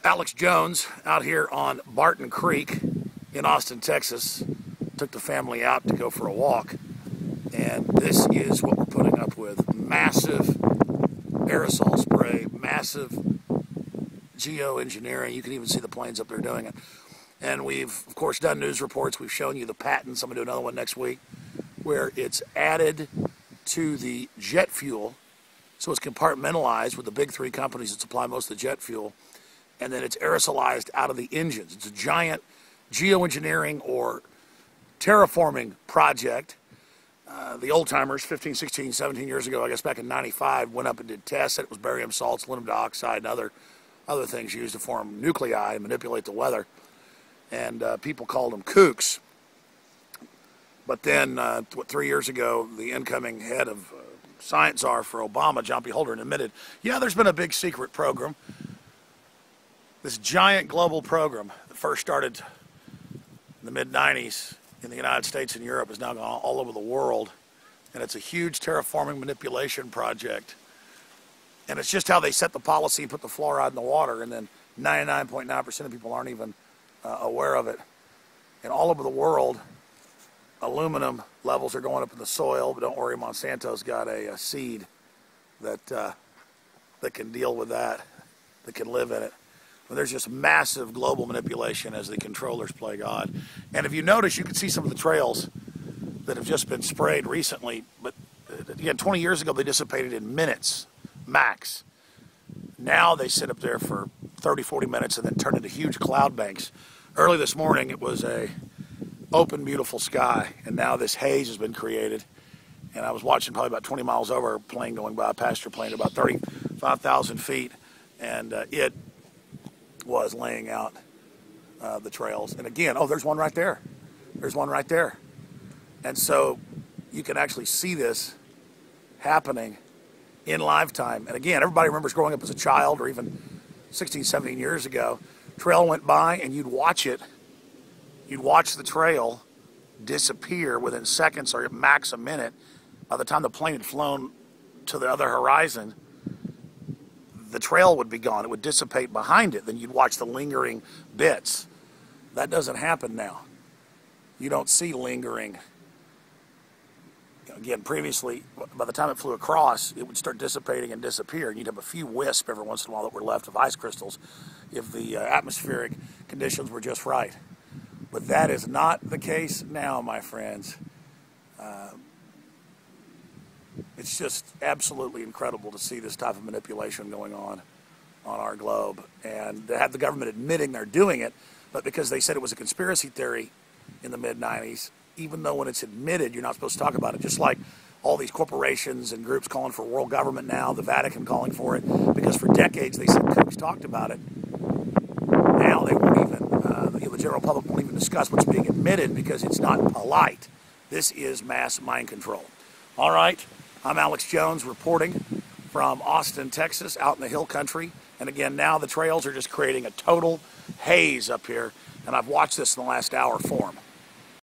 Alex Jones out here on Barton Creek in Austin, Texas. Took the family out to go for a walk, and this is what we're putting up with. Massive aerosol spray, massive geoengineering. You can even see the planes up there doing it. And we've, of course, done news reports. We've shown you the patents. I'm going to do another one next week where it's added to the jet fuel. So it's compartmentalized with the big three companies that supply most of the jet fuel. And then it's aerosolized out of the engines. It's a giant geoengineering or terraforming project. The old-timers, 15, 16, 17 years ago, I guess back in 95, went up and did tests. It was barium salts, aluminum dioxide, and other things used to form nuclei and manipulate the weather. And people called them kooks. But then, 3 years ago, the incoming head of science czar for Obama, John P. Holder, admitted, yeah, there's been a big secret program. This giant global program that first started in the mid-90s in the United States and Europe has now gone all over the world. And it's a huge terraforming manipulation project. And it's just how they set the policy and put the fluoride in the water, and then 99.9% of people aren't even aware of it. And all over the world, aluminum levels are going up in the soil, but don't worry, Monsanto's got a seed that can deal with that, that can live in it. But there's just massive global manipulation as the controllers play God. And if you notice, you can see some of the trails that have just been sprayed recently, but again, 20 years ago they dissipated in minutes, max. Now they sit up there for 30, 40 minutes and then turn into huge cloud banks. Early this morning it was a open, beautiful sky, and now this haze has been created. And I was watching probably about 20 miles over a plane going by, a passenger plane, about 35,000 feet, and it was laying out the trails. And again, oh, there's one right there. There's one right there. And so you can actually see this happening in lifetime. And again, everybody remembers growing up as a child or even 16, 17 years ago. Trail went by and you'd watch it. You'd watch the trail disappear within seconds or max a minute. By the time the plane had flown to the other horizon, the trail would be gone. It would dissipate behind it. Then you'd watch the lingering bits. That doesn't happen now. You don't see lingering. Again, previously, by the time it flew across, it would start dissipating and disappear. And you'd have a few wisps every once in a while that were left of ice crystals if the atmospheric conditions were just right. But that is not the case now, my friends. It's just absolutely incredible to see this type of manipulation going on our globe. And to have the government admitting they're doing it, but because they said it was a conspiracy theory in the mid-90s, even though when it's admitted, you're not supposed to talk about it. Just like all these corporations and groups calling for world government now, the Vatican calling for it, because for decades they said kooks talked about it. Now they won't even, the general public won't even discuss what's being admitted because it's not polite. This is mass mind control. All right, I'm Alex Jones reporting from Austin, Texas, out in the hill country. And again, now the trails are just creating a total haze up here, and I've watched this in the last hour form.